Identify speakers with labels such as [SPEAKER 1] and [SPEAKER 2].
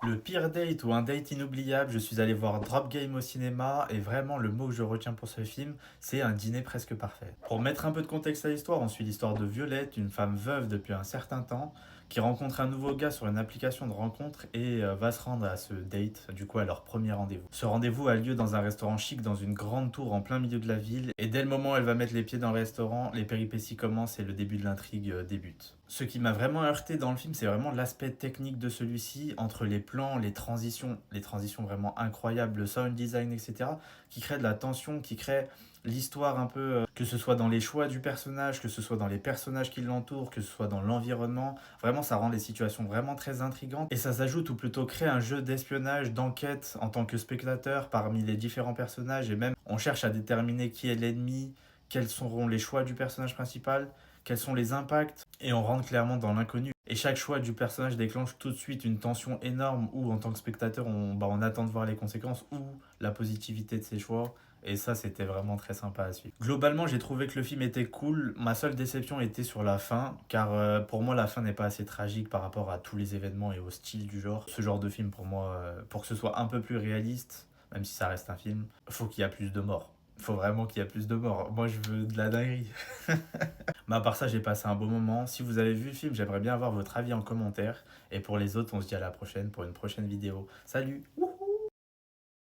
[SPEAKER 1] Le pire date ou un date inoubliable, je suis allé voir Drop Game au cinéma et vraiment le mot que je retiens pour ce film, c'est un dîner presque parfait. Pour mettre un peu de contexte à l'histoire, on suit l'histoire de Violette, une femme veuve depuis un certain temps, qui rencontre un nouveau gars sur une application de rencontre et va se rendre à ce date, du coup à leur premier rendez-vous. Ce rendez-vous a lieu dans un restaurant chic dans une grande tour en plein milieu de la ville et dès le moment où elle va mettre les pieds dans le restaurant, les péripéties commencent et le début de l'intrigue débute. Ce qui m'a vraiment heurté dans le film, c'est vraiment l'aspect technique de celui-ci, entre les plans, les transitions vraiment incroyables, le sound design, etc., qui crée de la tension, qui crée l'histoire un peu, que ce soit dans les choix du personnage, que ce soit dans les personnages qui l'entourent, que ce soit dans l'environnement. Vraiment, ça rend les situations vraiment très intrigantes. Et ça s'ajoute ou plutôt crée un jeu d'espionnage, d'enquête en tant que spectateur parmi les différents personnages. Et même, on cherche à déterminer qui est l'ennemi, quels seront les choix du personnage principal, quels sont les impacts, et on rentre clairement dans l'inconnu. Et chaque choix du personnage déclenche tout de suite une tension énorme où en tant que spectateur on attend de voir les conséquences ou la positivité de ses choix. Et ça, c'était vraiment très sympa à suivre. Globalement, j'ai trouvé que le film était cool. Ma seule déception était sur la fin, car pour moi, la fin n'est pas assez tragique par rapport à tous les événements et au style du genre. Ce genre de film, pour moi, pour que ce soit un peu plus réaliste, même si ça reste un film, faut qu'il y a plus de morts. Faut vraiment qu'il y a plus de morts. Moi, je veux de la dinguerie. Mais à part ça, j'ai passé un beau moment. Si vous avez vu le film, j'aimerais bien avoir votre avis en commentaire. Et pour les autres, on se dit à la prochaine pour une prochaine vidéo. Salut!